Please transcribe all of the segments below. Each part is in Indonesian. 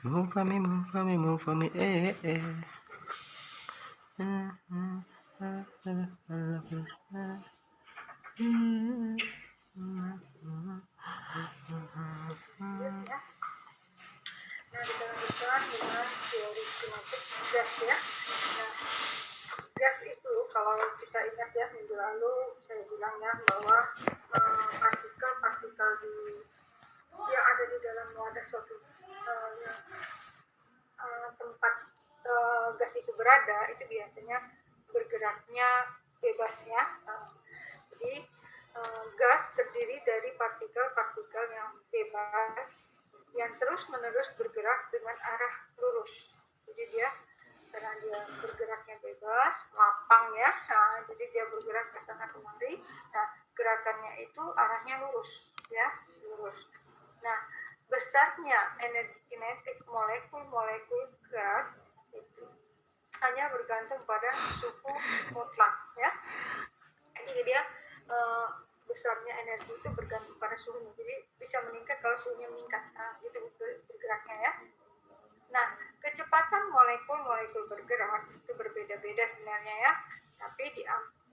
Move for me, move for me, move for me, eh, eh. Nah, kita lanjutkan dengan teori kinetik gas ya. Nah, gas itu kalau kita ingat ya minggu lalu saya bilang ya bahwa partikel-partikel yang ada di dalam wadah suatu tempat gas itu berada itu biasanya bergeraknya bebas ya. Jadi gas terdiri dari partikel-partikel yang bebas yang terus-menerus bergerak dengan arah lurus. Jadi karena dia bergeraknya bebas, lapang ya, jadi dia bergerak ke sana kemari. Nah, gerakannya itu arahnya lurus ya, lurus. Nah, besarnya energi kinetik molekul-molekul gas itu hanya bergantung pada suhu mutlak ya. Jadi dia besarnya energi itu bergantung pada suhunya. Jadi bisa meningkat kalau suhunya meningkat. Nah, itu bergeraknya ya. Nah, kecepatan molekul-molekul bergerak itu berbeda-beda sebenarnya ya. Tapi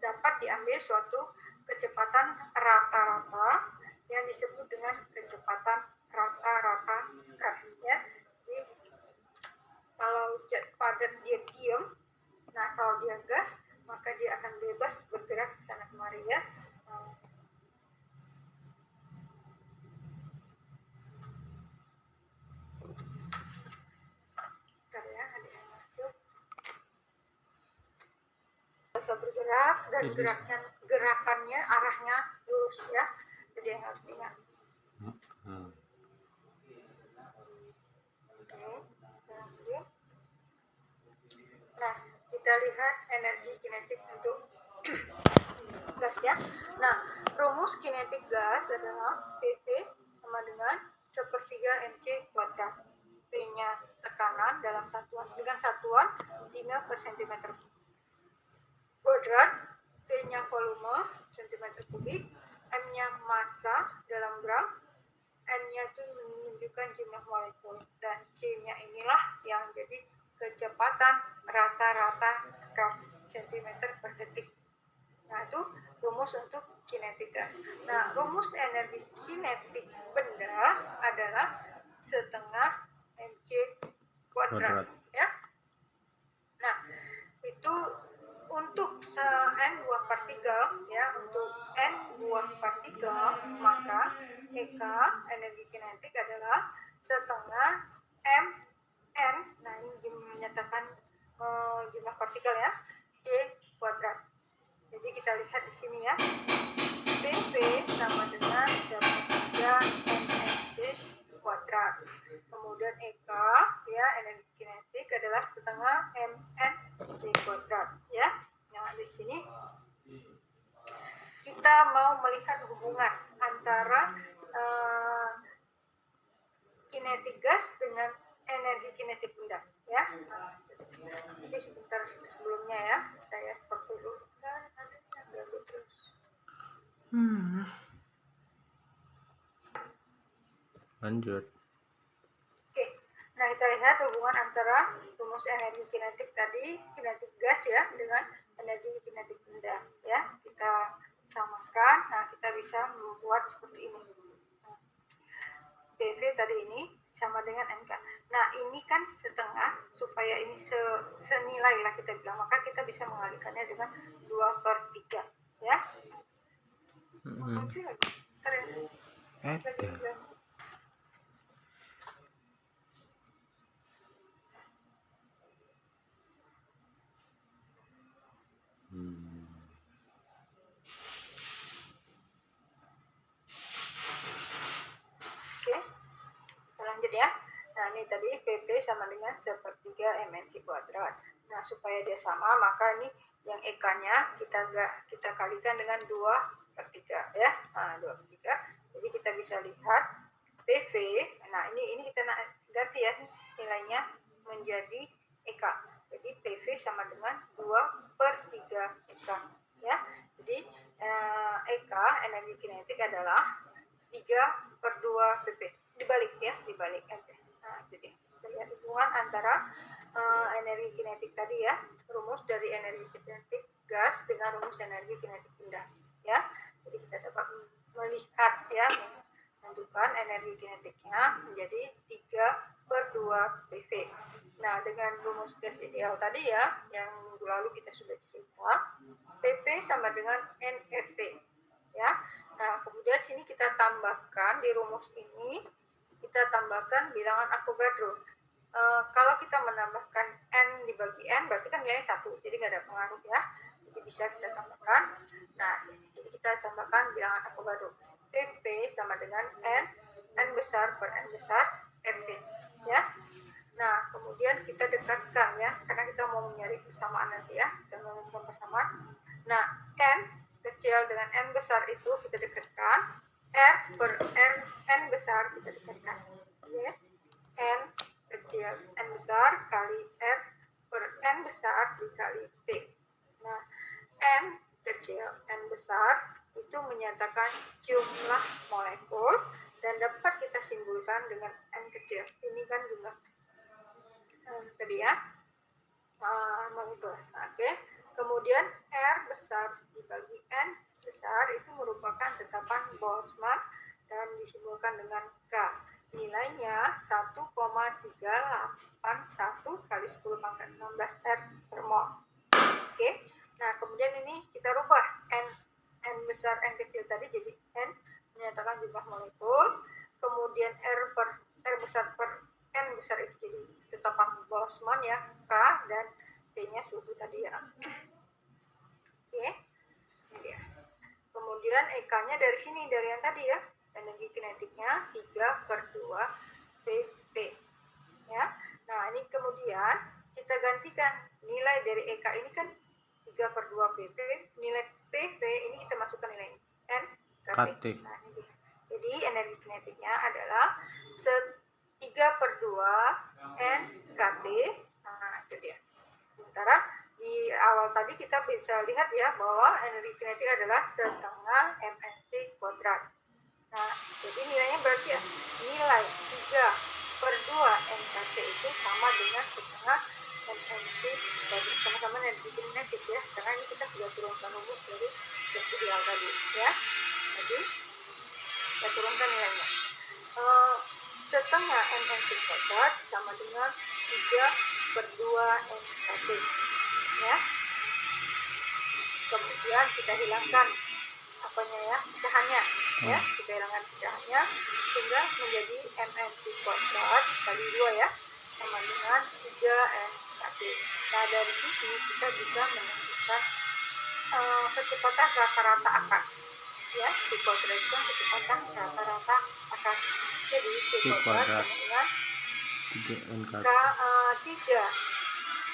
dapat diambil suatu kecepatan rata-rata yang disebut dengan kecepatan rata-rata gas ya. Jadi kalau zat padat dia diam, nah kalau dia gas maka dia akan bebas bergerak ke sana kemari ya. Bentar ya, ada yang masuk. Bisa bergerak dan gerakannya arahnya lurus ya. Jadi yang harus diingat. Nah, kita lihat energi kinetik untuk gas ya. Nah, rumus kinetik gas adalah PP sama dengan 1/3 mc kuadrat. P-nya tekanan dalam satuan Tiga per cm kuadrat, V-nya volume cm kubik, M-nya massa dalam gram, N-nya itu menunjukkan jumlah molekul, dan C-nya inilah yang jadi kecepatan rata-rata gram cm per detik. Nah, itu rumus untuk kinetik gas. Nah, rumus energi kinetik benda adalah setengah mc kuadrat ya. Nah, itu untuk n buah partikel ya, untuk n buah partikel maka EK energi kinetik adalah setengah mn. Nah, ini menyatakan jumlah partikel ya, C kuadrat. Jadi kita lihat di sini ya, PP sama dengan 1/3 mc kuadrat. Kemudian EK ya, energi kinetik adalah setengah mn c kuadrat ya. Nah, di sini kita mau melihat hubungan antara kinetik gas dengan energi kinetik benda ya. Jadi sebentar sebelumnya ya, saya stop dulu. Lanjut. Oke, nah kita lihat hubungan antara rumus energi kinetik tadi, kinetik gas ya, dengan energi kinetik benda ya. Kita samakan, nah kita bisa membuat seperti ini. PV tadi ini sama dengan MK. Nah, ini kan setengah, supaya ini senilai lah kita bilang, maka kita bisa mengalihkannya dengan 2/3 ya. Muncul lagi. Ada. Lanjut ya. Nah, ini tadi PP sama dengan 1/3 mc kuadrat. Nah, supaya dia sama, maka ini yang EK-nya kita kalikan dengan 2/3 ya. Nah, 2/3. Jadi kita bisa lihat PV. Nah, ini kita ganti ya nilainya menjadi EK. Jadi PV sama dengan 2/3 EK ya. Jadi EK energi kinetik adalah 3/2 PP. Dibalik ya, dibalik aja. Nah, jadi kita lihat energi kinetik tadi ya, rumus dari energi kinetik gas dengan rumus energi kinetik benda ya. Jadi kita dapat melihat ya, menentukan energi kinetiknya menjadi 3/2 PV. Nah, dengan rumus gas ideal tadi ya, yang minggu lalu kita sudah cerita, PP sama dengan nRT ya. Nah, kemudian sini kita tambahkan di rumus ini, kita tambahkan bilangan Avogadro. Kalau kita menambahkan N dibagi N, berarti kan nilainya 1, jadi nggak ada pengaruh ya. Jadi bisa kita tambahkan. Nah, jadi kita tambahkan bilangan Avogadro. PP sama dengan N besar per N besar RT ya. Nah, kemudian kita dekatkan ya, karena kita mau mencari persamaan nanti ya, kita menemukan persamaan. Nah, N kecil dengan N besar itu kita dekatkan, R per N besar kita dekatkan. Ya. N kecil N besar kali R per N besar dikali T. Nah, N kecil N besar itu menyatakan jumlah molekul dan dapat kita simpulkan dengan N kecil. Ini kan jumlah tadi ya, molekul. Oke. Kemudian R besar dibagi N besar itu merupakan tetapan Boltzmann dan disimpulkan dengan K. Nilainya 1,381 kali 10 pangkat 16 R per mol. Oke. Nah, kemudian ini kita rubah N besar N kecil tadi jadi N menyatakan jumlah molekul. Kemudian R besar per N besar itu jadi tetapan Boltzmann ya, K, dan T-nya suhu tadi ya. Oke, ini dia. Kemudian EK-nya dari sini, dari yang tadi ya, energi kinetiknya 3/2 PP ya. Nah, ini kemudian kita gantikan nilai dari EK ini kan 3/2 PP, nilai PV ini kita masukkan nilai N KT. Nah, ini dia. Jadi energi kinetiknya adalah 3/2 NKT. Nah, itu dia. Sementara di awal tadi kita bisa lihat ya bahwa energi kinetik adalah setengah mNc kuadrat. Nah, jadi nilainya berarti ya, nilai 3/2 NKT itu sama dengan setengah mNc kuadrat, sama-sama energi kinetik ya, karena ini kita sudah turunkan rumus dari gas ideal tadi ya. Jadi kita turunkan nilainya. Setengah mNc kuadrat sama dengan 3/2 NKT ya. Kemudian kita hilangkan apanya ya, pecahannya ya, kita hilangkan pecahannya sehingga menjadi mNc kuadrat kali 2 ya, sama dengan 3 NKT. Nah, dari sini kita bisa menentukan kecepatan rata-rata akar ya, C kuadrat itu kecepatan rata-rata akar. Jadi C kuadrat dengan 3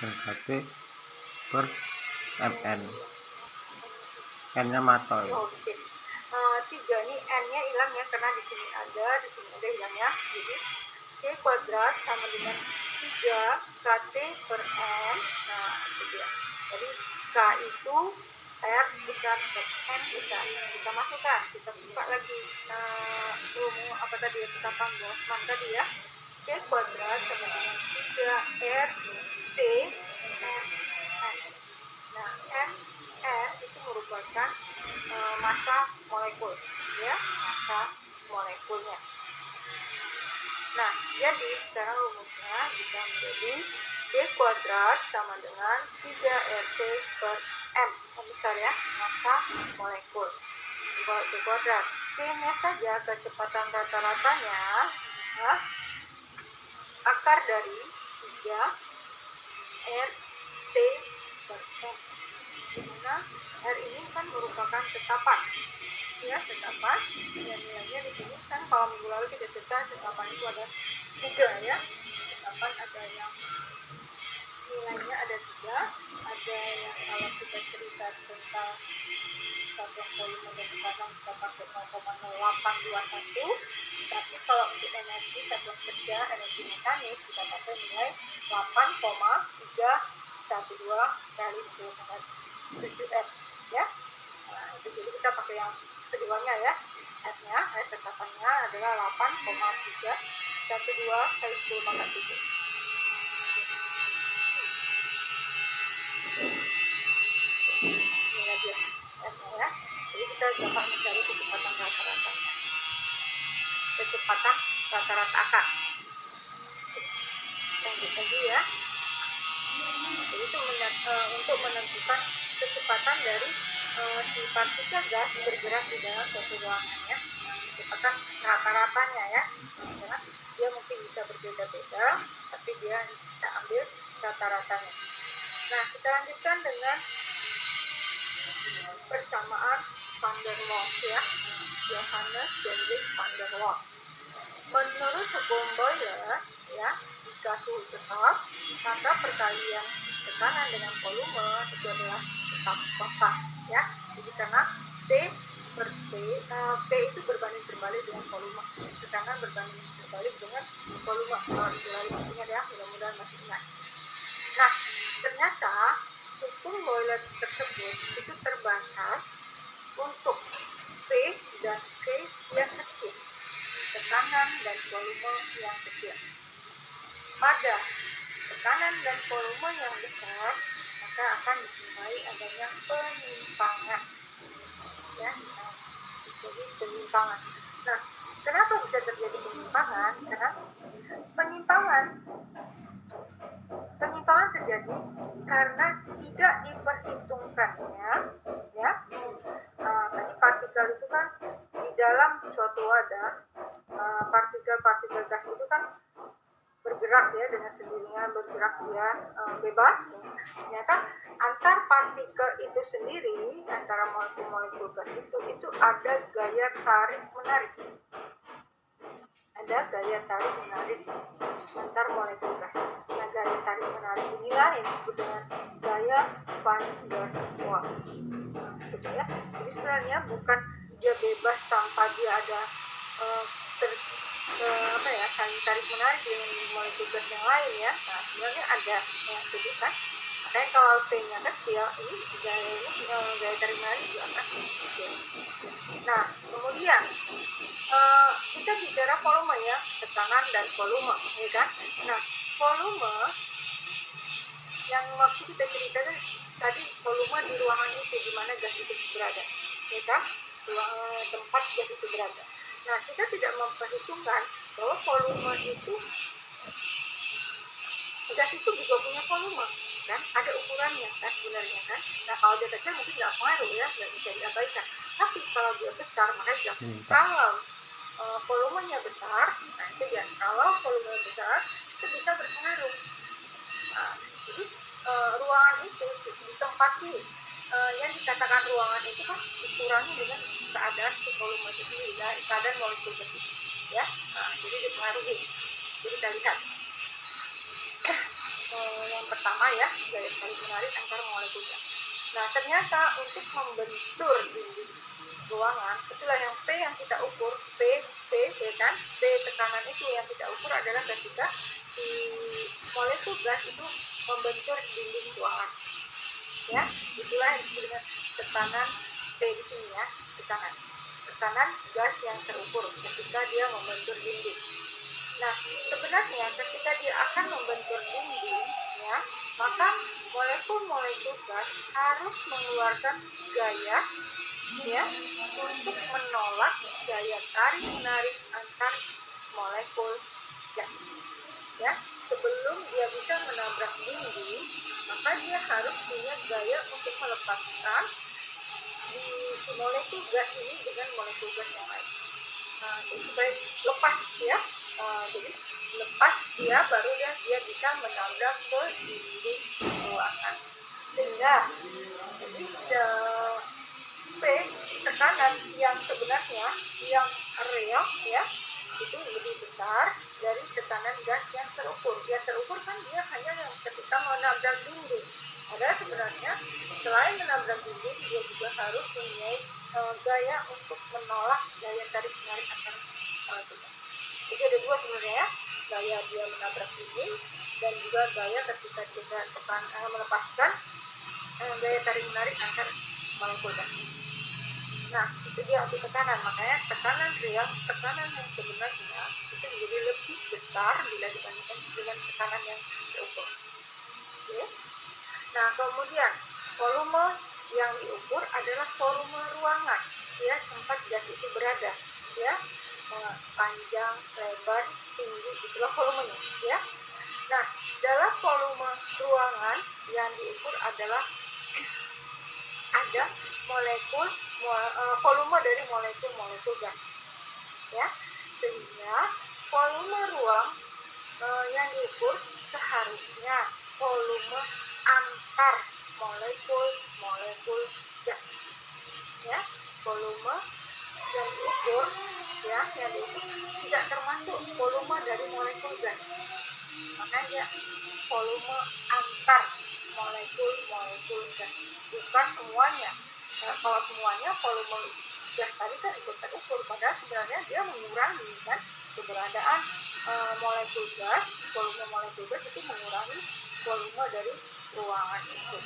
NKT per mn. N-nya matol. Oh, okay. 3 ini N-nya hilang ya, karena di sini ada hilang ya. Jadi C kuadrat sama dengan 3 KT per N. Nah, itu dia. Jadi K itu R besar per N besar. Kita masukkan, kita buka lagi rumus apa tadi ya, tetapan Boltzmann tadi ya. C kuadrat sama dengan 3 R T N. Nah, R itu merupakan massa molekul ya, massa molekulnya. Nah, jadi sekarang rumusnya bisa menjadi C kuadrat sama dengan 3RT per M besar ya, massa molekul. C kuadrat, C-nya saja kecepatan rata-ratanya ya, akar dari 3 RT per M, dimana R ini kan merupakan tetapan ya, tetapan dan nilainya di sini kan kalau minggu lalu kita cerita tetapan itu ada 3 ya, tetapan ada yang nilainya ada 3, ada yang kalau kita cerita tentang satuan volume dan tekanan kita pakai 0,0821, tapi kalau untuk energi satuan kerja energi mekanis kita pakai nilai 8,312 kali 10⁻⁷ ya. Nah, itu jadi kita pakai yang keduanya ya, F-nya, tetapannya adalah 8,312 kali 10⁻⁷. ya, ya. Jadi kita dapat mencari kecepatan rata-ratanya, kecepatan rata-rata akar. Lanjut lagi ya. Jadi itu untuk menentukan kecepatan dari si partikel gas bergerak di dalam suatu ruangan ya, kecepatan rata-ratanya ya, karena dia mungkin bisa berbeda-beda, tapi dia kita ambil rata-ratanya. Nah, kita lanjutkan dengan persamaan van der Waals ya, Johannes Hendrik van der Waals. Menurut hukum Boyle ya, jika suhu tetap, maka perkalian tekanan dengan volume itu adalah tetap konstan ya. Jadi karena T per P, P itu berbanding terbalik dengan volume, tekanan berbanding terbalik dengan volume. Kalau ingat ya, mudah-mudahan masih ingat. Nah, ternyata hukum Boyle tersebut itu terbatas untuk P dan K yang kecil, tekanan dan volume yang kecil. Pada tekanan dan volume yang besar, maka akan dijumpai adanya penyimpangan ya. Jadi penyimpangan. Nah, kenapa bisa terjadi penyimpangan? Karena penyimpangan terjadi karena tidak diperhitungkannya ya. Tadi partikel itu kan di dalam suatu wadah, partikel-partikel gas itu kan bergerak ya, dengan sendirinya bergerak dia bebas. Ternyata antar partikel itu sendiri, antara molekul-molekul gas itu ada gaya tarik menarik. Ada gaya tarik menarik antar molekul gas. Nah, gaya tarik menarik inilah yang disebut dengan gaya van der Waals. Gitu ya. Jadi sebenarnya bukan dia bebas tanpa dia ada saling tarik menarik dengan molekul gas yang lain ya. Nah, sebenarnya ada yang jadi kan. Makanya kalau P-nya kecil, ini gaya tarik menarik juga akan kecil. Nah, kemudian kita bicara volume ya, tekanan dan volume, ya kan? Nah, volume yang waktu kita ceritakan tadi, volume di ruangan itu di mana gas itu berada, ya kan? Tempat gas itu berada. Nah, kita tidak memperhitungkan bahwa volume itu, gas itu juga punya volume, kan? Ada ukurannya kan sebenarnya kan. Nah, kalau dia kecil mungkin nggak pengaruh ya, nggak bisa diabaikan. Tapi kalau dia besar, makanya kalau volumenya besar, nah itu ya, kalau volumenya besar itu bisa berpengaruh. Nah, jadi ruangan itu ditempati, yang dikatakan ruangan itu kan dikurangi dengan keadaan volume itu sendiri, keadaan molekul itu ya. Nah, jadi dipengaruhi. Jadi kita lihat yang pertama ya, gaya tarik menarik antar molekul gas. Nah, ternyata untuk membentur dinding ruangan, itulah yang P yang kita ukur, P ya kan, P tekanan itu yang kita ukur adalah ketika si molekul gas itu membentur dinding ruangan ya. Itulah yang disebut dengan tekanan P di sini ya, tekanan gas yang terukur ketika dia membentur dinding. Nah, sebenarnya ketika dia akan membentur dinding ya, maka molekul-molekul gas harus mengeluarkan gaya ya untuk menolak gaya tarik menarik antar molekul gas ya. Sebelum dia bisa menabrak dinding, maka dia harus punya gaya untuk melepaskan si molekul gas ini dengan molekul gas yang lain. Nah, supaya lepas ya. Jadi lepas dia, baru dia bisa menabrak ke dinding ruangan. Sehingga jadi P tekanan yang sebenarnya yang real ya itu lebih besar dari tekanan gas yang terukur. Yang terukur kan dia hanya yang ketika menabrak dinding. Padahal sebenarnya selain menabrak dinding, dia juga harus mempunyai gaya untuk menolak gaya tarik menarik antar molekul. Jadi ada dua sebenarnya ya, gaya dia menabrak dinding dan juga gaya ketika kita melepaskan gaya tarik menarik antar molekul gas. Nah, itu dia untuk tekanan. Makanya tekanan real, tekanan yang sebenarnya itu menjadi lebih besar bila dibandingkan dengan tekanan yang terukur. Oke. Nah, kemudian volume yang diukur adalah volume ruangan, ya, tempat gas itu berada, ya. Panjang, lebar, tinggi, itulah volumenya, ya. Nah, dalam volume ruangan yang diukur adalah ada volume dari molekul-molekul gas, ya. Sehingga volume ruang yang diukur seharusnya volume antar molekul gas, ya. Volume yang diukur, ya, yang diukur tidak termasuk volume dari molekul gas, makanya volume antar molekul gas, bukan semuanya. Kalau semuanya volume gas tadi kan ikut terukur, padahal sebenarnya dia mengurangi kan keberadaan molekul gas, volume molekul gas itu mengurangi volume dari ruangan itu.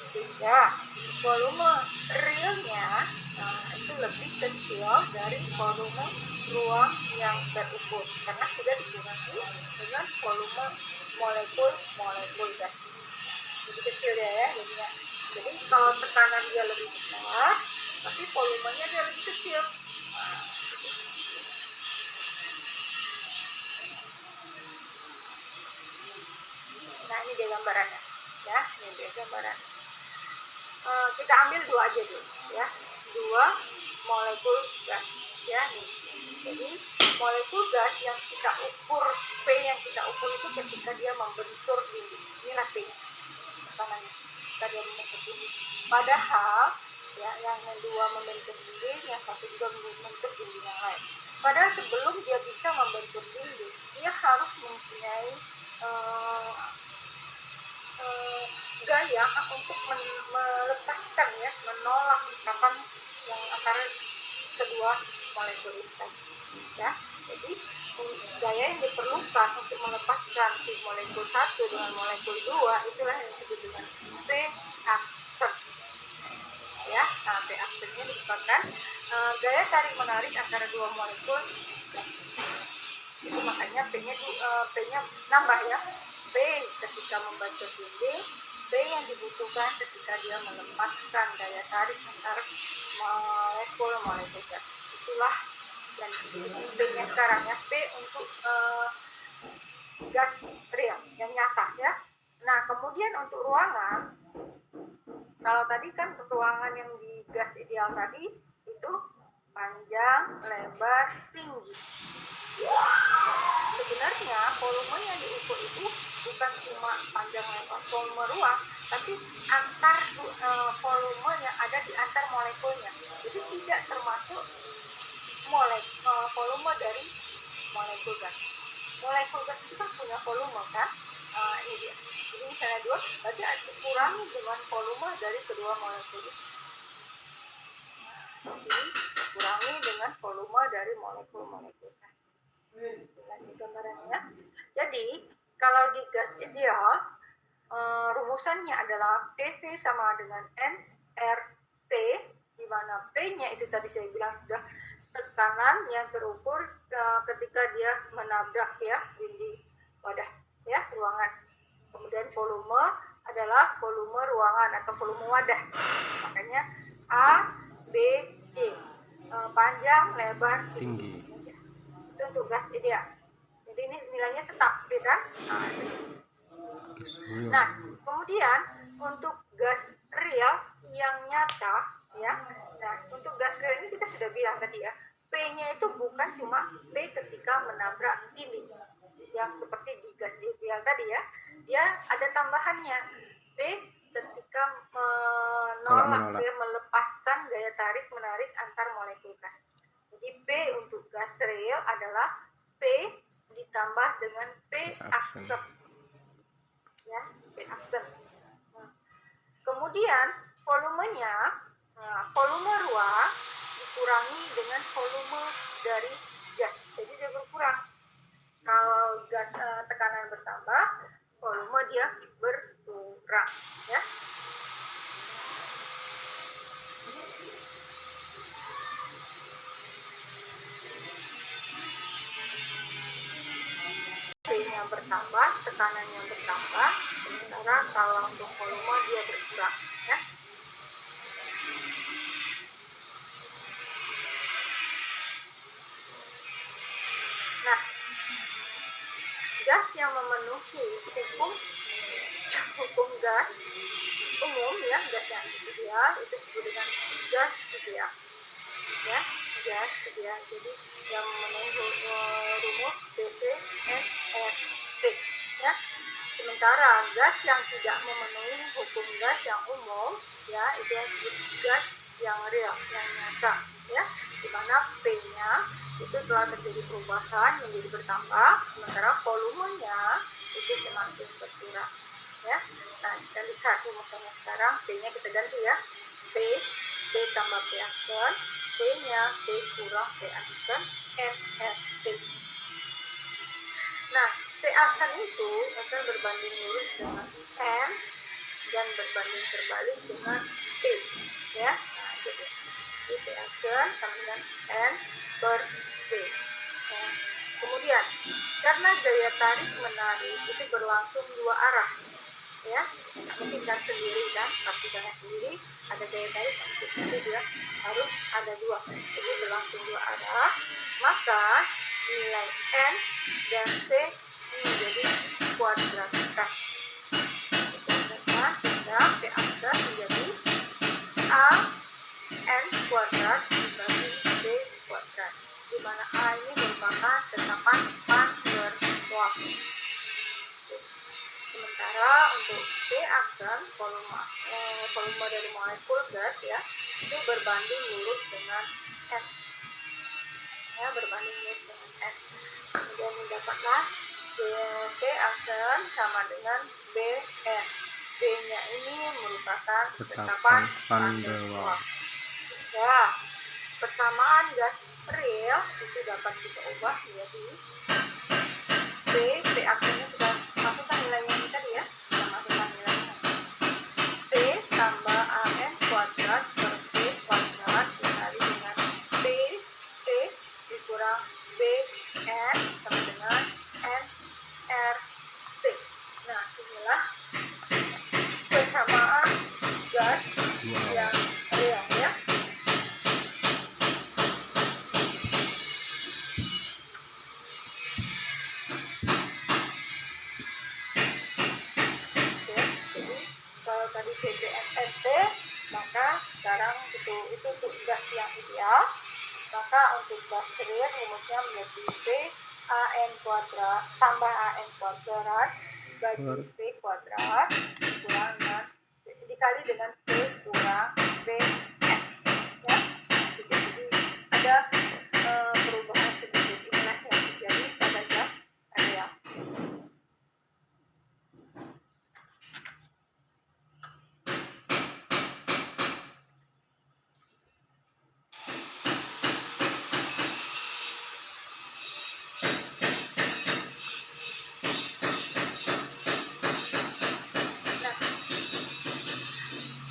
Sehingga volume realnya itu lebih kecil dari volume ruang yang terukur karena sudah dikurangi dengan volume molekul gas. Jadi kecil ya jadinya. Jadi kalau tekanan dia lebih besar, tapi volumenya dia lebih kecil. Nah, ini dia gambarannya, ya. Ini dia gambaran. Kita ambil dua aja dulu, ya. Dua molekul gas, ya. Nih. Jadi molekul gas yang kita ukur, P yang kita ukur itu ketika dia membentur dinding. Inilah P tekanannya. Ketika dia membentur dinding. Padahal ya, yang dua membentur dinding, yang satu juga membentur dinding yang lain. Padahal sebelum dia bisa membentur dinding, dia harus mempunyai gaya untuk melepaskan, ya, menolak ikatan yang antara kedua molekul itu, ya. Jadi gaya yang diperlukan untuk melepaskan si molekul satu dengan molekul dua itulah yang disebut dengan P-aksen, ya. Nah, P-aksennya merupakan gaya tarik menarik antara dua molekul. Itu makanya P-nya nambah, ya. P ketika membentur dinding, P yang dibutuhkan ketika dia melepaskan daya tarik antara molekul gas. Itulah yang disebut P-nya sekarang, ya. P untuk gas real yang nyata, ya. Nah, kemudian untuk ruangan, kalau tadi kan ruangan yang di gas ideal tadi itu panjang, lebar, tinggi. Sebenarnya volume yang diukur itu bukan cuma panjang lebar volume ruang, tapi antar volume yang ada di antar molekulnya. Jadi tidak termasuk volume dari molekul gas. Molekul gas itu kan punya volume, kan? Ini dia. Jadi misalnya 2, berarti dikurangi dengan volume dari kedua molekul itu. Jadi dikurangi dengan volume dari molekul gas. Lagi gambarannya. Jadi kalau di gas ideal rumusannya adalah PV sama dengan nRT, di mana P-nya itu tadi saya bilang sudah tekanan yang terukur ketika dia menabrak, ya, dinding wadah, ya, ruangan. Kemudian volume adalah volume ruangan atau volume wadah. Makanya A, B, C. Panjang, lebar, tinggi. Itu untuk gas ideal. Jadi ini nilainya tetap, ya kan? Nah, kemudian untuk gas real yang nyata, ya. Nah, untuk gas real ini kita sudah bilang tadi, ya. P-nya itu bukan cuma P ketika menabrak dinding, yang seperti di gas ideal tadi, ya. Dia ada tambahannya, P ketika menolak. Ya, melepaskan gaya tarik menarik antar molekul gas. Jadi P untuk gas real adalah P ditambah dengan P-aksen, ya, P-aksen. Kemudian volumenya, volume ruang dikurangi dengan volume dari gas, jadi dia berkurang. Kalau gas tekanan bertambah, volume dia berkurang, ya. P-nya bertambah, tekanannya bertambah, sementara kalau untuk volume dia berkurang, ya. gas yang memenuhi hukum gas umum ya, gas yang ideal itu disebut dengan gas ideal ya, gas ideal. Jadi yang memenuhi rumus BCSST ya. Sementara gas yang tidak memenuhi hukum gas yang umum ya, itu yang disebut gas yang real, yang nyata ya, dimana P-nya itu telah terjadi perubahan menjadi bertambah, sementara volumenya itu semakin berkurang ya. Nah, kita lihat rumusnya sekarang. P-nya kita ganti ya, P tambah P aksen, P-nya P kurang P aksen SST. Nah, P aksen itu akan berbanding lurus dengan N dan berbanding terbalik dengan P ya. Nah, jadi P aksen sama dengan N per P ya. Kemudian karena gaya tarik menarik itu berlangsung dua arah ya, mungkin kan sendiri kan, partikelnya sendiri ada gaya tarik, nanti dia harus ada dua, jadi berlangsung dua arah, maka nilai N dan P menjadi kuadratikan sehingga P aksen menjadi A N kuadrat dibagi B kuadrat, di mana A ini merupakan tetapan Van der Waals. Sementara untuk P aksen volume dari molekul gas ya, itu berbanding lurus dengan S ya, berbanding lurus dengan S. Kemudian mendapatkan P aksen sama dengan BN. B-nya ini merupakan tetapan Van der Waals. Ya, persamaan gas real itu dapat kita ubah menjadi P aksennya sudah masukkan nilainya ini tadi ya, sudah masukkan nilainya. P tambah AN kuadrat per P kuadrat dikali dengan P dikurang BN sama dengan NRT. Nah, inilah persamaan gas yang real ya. Kalau tadi BCSST, maka sekarang itu untuk gas yang ideal, maka untuk gas real rumusnya menjadi P AN kuadrat tambah AN kuadrat bagi P kuadrat kurang dengan dikali dengan P kurang BN ya. Jadi ada perubahan sedikit inilah yang terjadi pada gas real.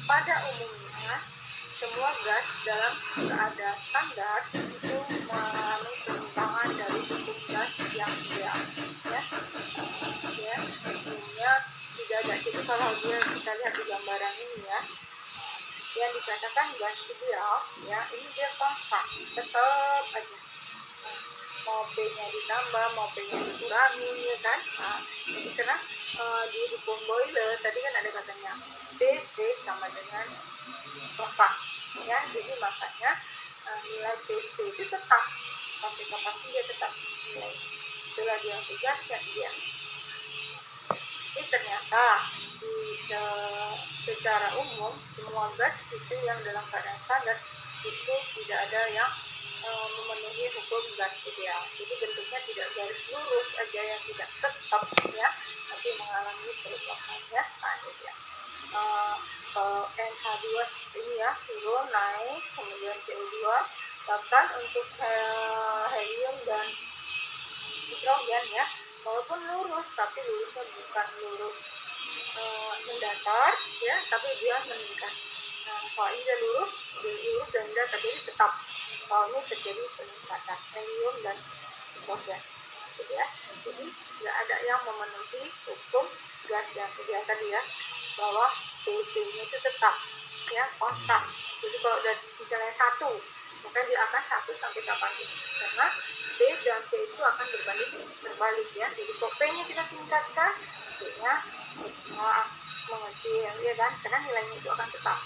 Pada umumnya, semua gas dalam keadaan standar itu mengalami penyimpangan dari hukum gas yang ideal ya. Umumnya tidak ada. Jadi kalau kita lihat di gambaran ini ya, yang dikatakan gas ideal ya, ini dia konstan, tetap aja. Mau P-nya ditambah, mau P-nya dikurangi ya kan. Nah, jadi karena di hukum Boyle tadi kan ada katanya P sama dengan berapa ya, jadi makanya nilai P itu tetap sampai kapan dia tetap nilai setelah dia gas ya dia. Ini ternyata secara umum semua gas itu yang dalam keadaan standar itu tidak ada yang memenuhi hukum gas ideal. Jadi bentuknya tidak garis lurus aja yang tidak tetap ya, tapi mengalami perubahan ya. Nah, ini ya. NH2 ini ya turun naik, kemudian CO2, bahkan untuk helium dan hidrogen ya, walaupun lurus tapi lurusnya bukan lurus mendatar ya, tapi dia meningkat. Nah, kalau ini dia lurus dan mendatar, jadi tetap kalau ini terjadi peningkatan helium dan hidrogen gitu ya. Jadi nggak ada yang memenuhi hukum gas yang ideal tadi ya, bahwa P-nya itu tetap ya konstan. Jadi kalau udah misalnya 1, maka dia akan 1 sampai kapan ini, karena B dan P itu akan berbalik ya. Jadi kalau P-nya kita tingkatkan, T-nya mengecil, ya kan? Karena nilainya itu akan tetap.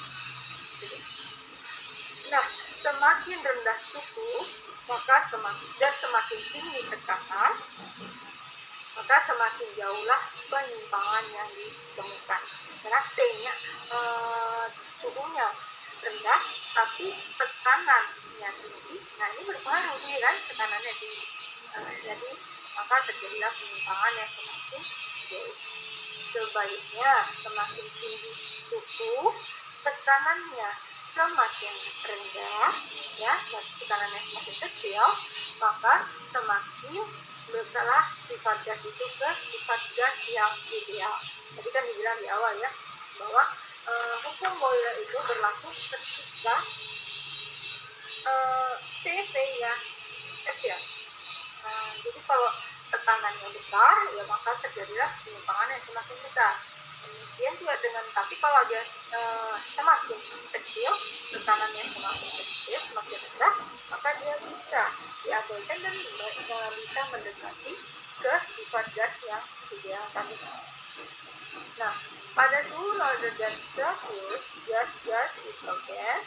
Nah, semakin rendah suhu, maka semakin tinggi tekanan, maka semakin jauhlah penyimpangan yang ditemukan. Karena T-nya suhunya rendah, tapi tekanannya tinggi. Nah, ini berpengaruh nih kan, tekanannya tinggi. Jadi maka terjadilah penyimpangan yang semakin jauh. Sebaiknya semakin tinggi suhu, tekanannya semakin rendah, ya, tekanannya semakin kecil, maka semakin bertelah sifat gas itu ke sifat gas yang ideal. Tadi kan dibilang di awal ya, bahwa hukum Boyle itu berlaku ketika PV yang kecil. Jadi kalau tekanannya besar, ya maka terjadilah penyimpangan yang semakin besar. Kemudian juga tapi kalau dia semakin kecil, tekanannya semakin kecil, semakin rendah, maka dia bisa diabaikan dan bisa mendekati ke sifat gas yang ideal tadi. Nah, pada suhu 0 derajat Celcius, gas-gas hidrogen,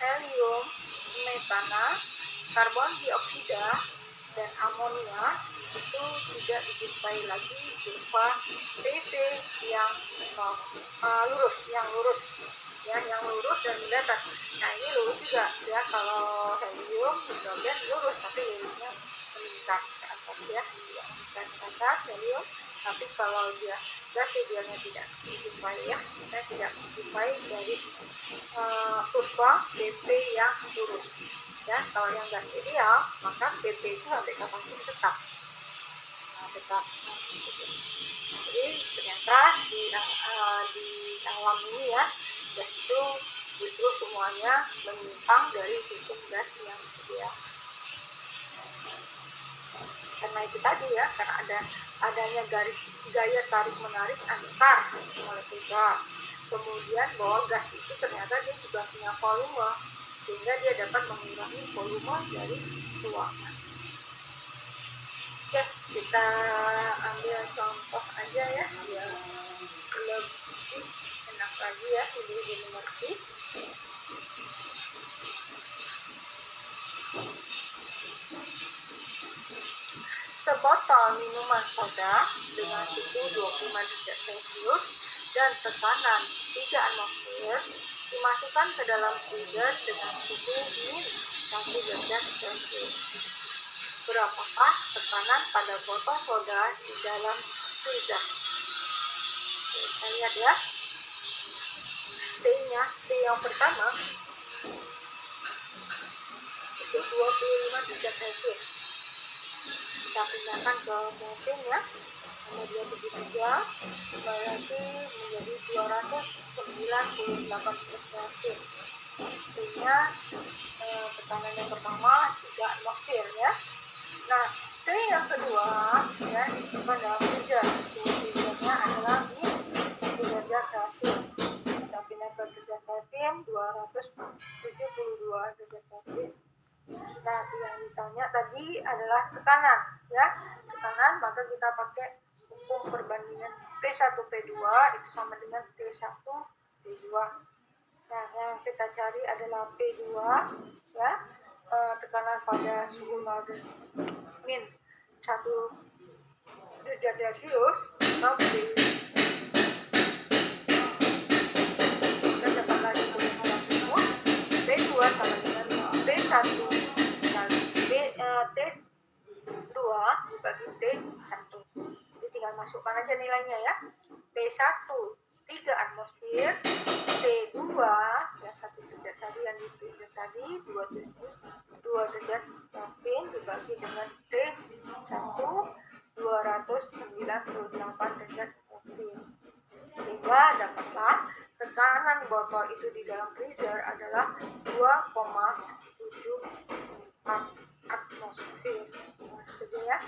helium, metana, karbon dioksida, dan amonia itu tidak dijumpai lagi berupa PV yang lurus ya, yang lurus dan mendatar. Nah, ini lurus juga ya, kalau helium, hidrogen lurus tapi lurusnya meningkat ke atas ya, meningkat ke atas helium. Tapi kalau dia gas idealnya tidak dijumpai ya, kita tidak dijumpai dari kurva PP yang lurus ya. Kalau yang gas ideal, maka PP itu sampai kapanpun tetap. Jadi ternyata di alam ini ya, gas itu justru semuanya menyimpang dari sistem gas yang ideal. Karena itu tadi ya, karena adanya gaya tarik menarik antar molekul gas. Kemudian bahwa gas itu ternyata dia juga punya volume, sehingga dia dapat mengurangi volume dari ruangan. Oke, kita ambil contoh aja ya, biar lebih enak lagi ya, lebih dimengerti. Sebotol minuman soda dengan suhu 25 derajat Celcius dan tekanan 3 atmosfer dimasukkan ke dalam freezer dengan suhu min 1 derajat Celcius. Berapakah tekanan pada botol soda di dalam freezer? Kita lihat ya. T-nya, T yang pertama itu 25 derajat Celcius. Kita pindahkan ke mesin ya, nomor 23, berarti menjadi 298 derajat Celcius. T-nya tekanan yang pertama 3 atmosfer ya. Nah, T yang kedua ya, disimpan dalam freezer. Freezernya adalah di 1 derajat Celcius. Kita pindah ke derajat Kelvin, 272 derajat Kelvin. Nah, yang ditanya tadi adalah tekanan ya, tekanan, maka kita pakai hukum perbandingan P1P2 itu sama dengan T1P2. Nah, yang kita cari adalah P2 ya, tekanan pada suhu min 1 derajat Celcius atau kita dapat lagi P2 sama dengan P1 kali T2 dibagi T1. Jadi tinggal masukkan aja nilainya ya. P1 3 atmosfer, T2 yang 1 derajat tadi yang di freezer tadi 2 derajat Kelvin dibagi dengan T1 298 derajat Kelvin. Sehingga dapatlah tekanan botol itu di dalam freezer adalah 2,74 atmosfer. Jadi ya,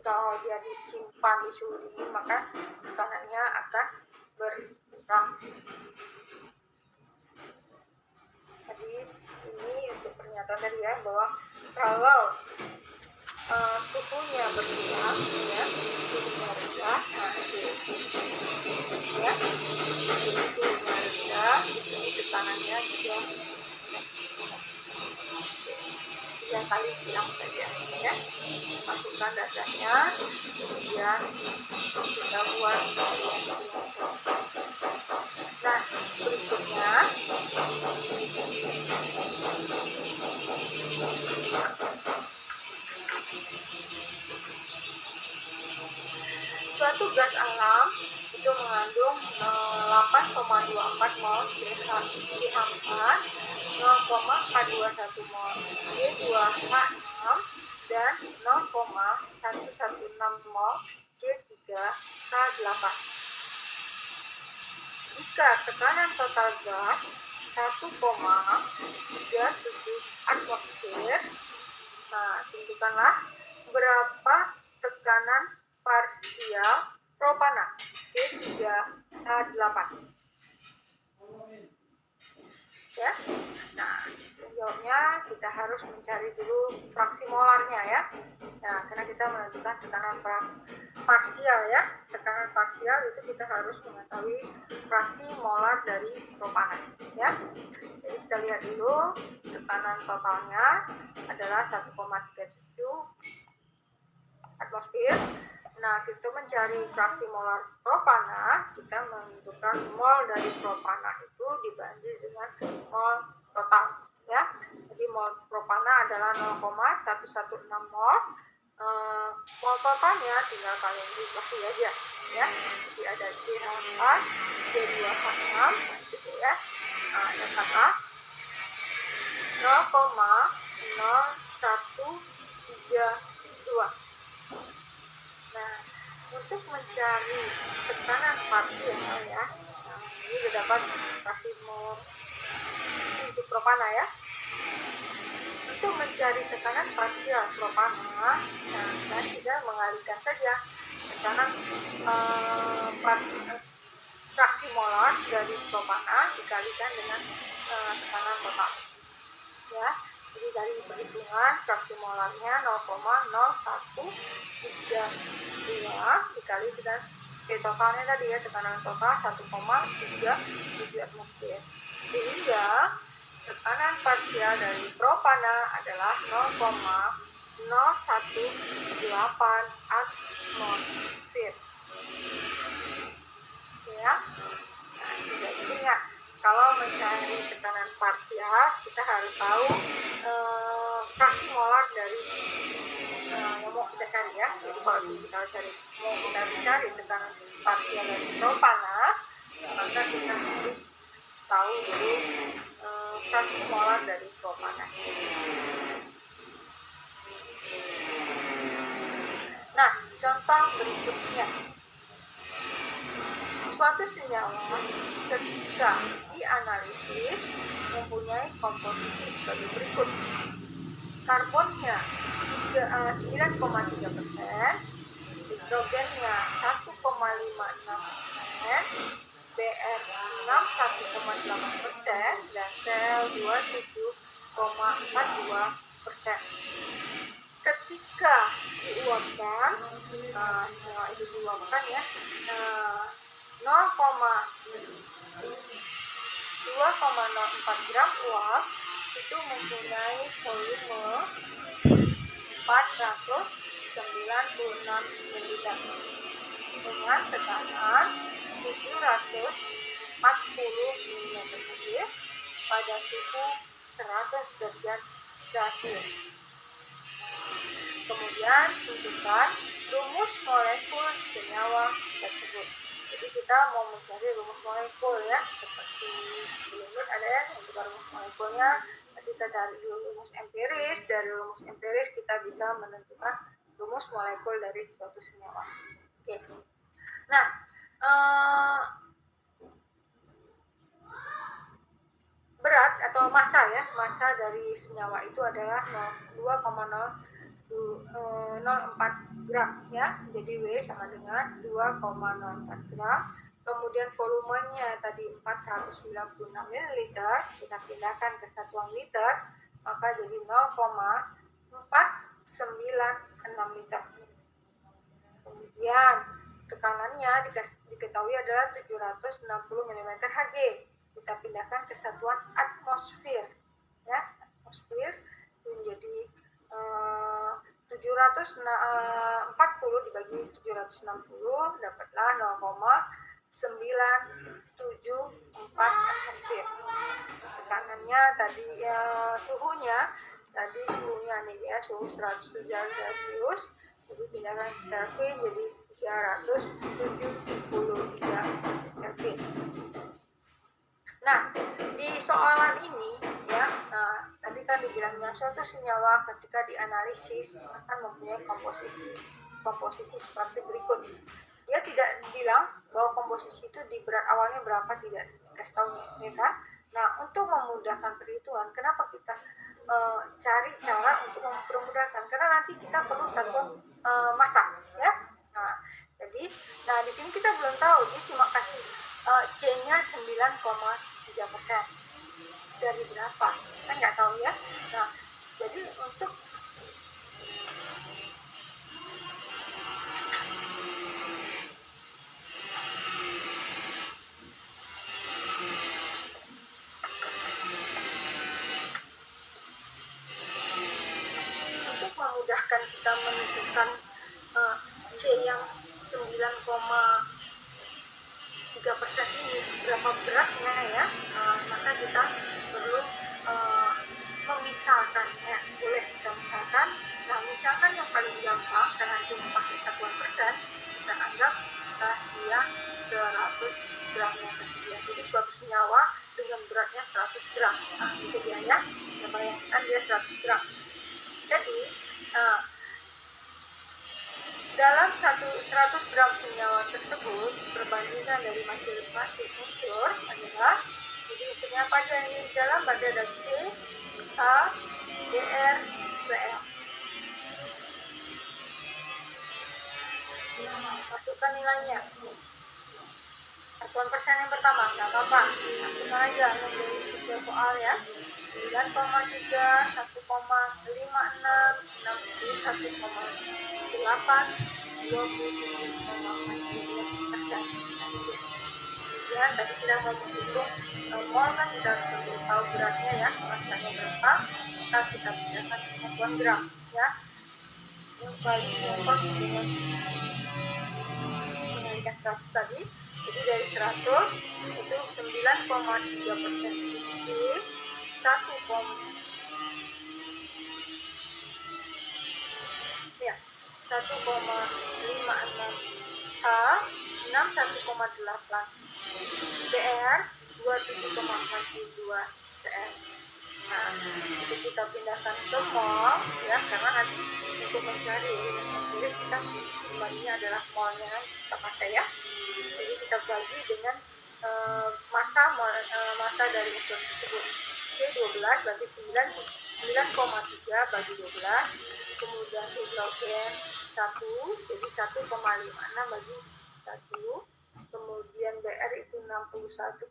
kalau dia disimpan di suhu dingin maka tekanannya akan berkurang. Jadi ini untuk pernyataan tadi ya, bahwa kalau suhunya berkurang ya, suhunya rendah, nah ini ya, jadi suhunya rendah, ini tekanannya juga 3 kali silang saja ya, masukkan dasarnya, kemudian kita buat. Nah berikutnya suatu gas alam itu mengandung 8,24 mol CH4, 0,421 mol C2H6, dan 0,116 mol C3H8. Jika tekanan total gas 1,37 atmosfer, nah tentukanlah berapa tekanan parsial propana C3H8 ya. Nah jawabnya kita harus mencari dulu fraksi molarnya ya. Nah karena kita menentukan tekanan parsial ya, tekanan parsial itu kita harus mengetahui fraksi molar dari propana ya. Jadi kita lihat dulu tekanan totalnya adalah 1,37 atmosfer. Nah, kita mencari fraksi molar propana, kita menentukan mol dari propana itu dibanding dengan mol total ya. Jadi mol propana adalah 0,116 mol. Mol totalnya tinggal kalian bagi aja ya. Jadi ada CH4, C2H6 gitu ya. Nah, yang kata 0,0132. Nah, untuk mencari tekanan parsial ya, nah, ini sudah dapat fraksi mol untuk propana ya. Untuk mencari tekanan parsial propana, nah kita mengalihkan saja tekanan fraksi molar dari propana dikalikan dengan tekanan total ya. Jadi dari perhitungan fraksi molarnya 0,0132 dikali dengan totalnya tadi ya, tekanan total 1,37 atmosfer, sehingga tekanan parsial dari propana adalah 0,018 atmosfer ya. Nah, jadi ingat kalau mencari tekanan parsial kita harus tahu fraksi molar dari yang mau kita cari ya. Jadi kalau kita cari tekanan parsial dari propana, maka kita harus tahu dulu fraksi molar dari propana. Nah, contoh berikutnya, suatu senyawa ketika dianalisis mempunyai komposisi sebagai berikut: karbonnya 9,3%, hidrogennya 1,56%, Br 1,8%, dan CO2 7,42%. Ketika diuapkan, senyawa itu diuapkan ya, 2,04 gram uap itu mempunyai volume 496 ml dengan tekanan 740 mm pada suhu 100 derajat Celcius. Kemudian tentukan rumus molekul senyawa tersebut. Jadi kita mau mencari rumus molekul ya, seperti sebelumnya ada ya untuk rumus molekulnya. Kita cari dulu rumus empiris. Dari rumus empiris kita bisa menentukan rumus molekul dari suatu senyawa. Oke. Nah, berat atau massa ya, massa dari senyawa itu adalah 2,004 gram ya. Jadi W sama dengan 2,04 gram. Kemudian volumenya tadi 496 ml, kita pindahkan ke satuan liter, maka jadi 0,496 6 liter. Kemudian tekanannya diketahui adalah 760 mm Hg. Kita pindahkan ke satuan atmosfer, ya. Atmosfer menjadi 740 dibagi 760 dapatlah 0,974 atmosfer. Tekanannya tadi suhunya nih ya, suhu 100 derajat Celcius, jadi pindahkan Kelvin jadi 373 Kelvin. Nah, di soalan ini ya, tadi kan dibilangnya suatu senyawa ketika dianalisis akan mempunyai komposisi seperti berikut. Dia tidak bilang bahwa komposisi itu di berat awalnya berapa, tidak dikasih tahu, ya kan? Nah, untuk memudahkan perhitungan, kenapa kita cari cara untuk mempermudahkan? Karena nanti kita perlu satuan massa, ya. Jadi di sini kita belum tahu, dia cuma kasih C-nya 9,3%. Dari berapa? Kan nggak tahu ya. Nah, jadi untuk memudahkan kita menentukan C yang 9,3% ini berapa beratnya ya, maka kita perlu memisahkan ya, boleh kita misalkan. Nah, misalkan yang paling gampang karena cuma pakai satuan persen, kita anggap dia 100 gramnya tersedia. Jadi suatu senyawa dengan beratnya 100 gram. Nah, itu dia ya, kita bayangkan dia 100 gram. Jadi dalam 100 gram senyawa tersebut, perbandingan dari masing-masing unsur adalah, jadi unsurnya apa aja yang di dalam, ada C, H, Br, Cl. Masukkan nilainya. Satuan persen yang pertama, nggak apa-apa, masukkan aja yang dari sesuai soal ya. 9,3, 1,56, 61,8, 27,42%. Kemudian tadi kita mau menghitung mol kan kita harus tahu beratnya ya, masanya berapa, kita pindahkan ke satuan gram ya. Yang paling gampang dengan mengalihkan 100 tadi, jadi dari 100 itu 9,3% C, 1,56 H, 61,8 Br, 27,42 Cl. Nah, itu kita pindahkan ke mol ya, karena nanti untuk mencari empiris kita kembalinya adalah molnya kita pakai ya. Jadi kita bagi dengan massa dari unsur tersebut. C12 bagi 9,3 bagi 12, kemudian hidrogen 1, jadi 1,56 bagi 1, kemudian Br itu 61,8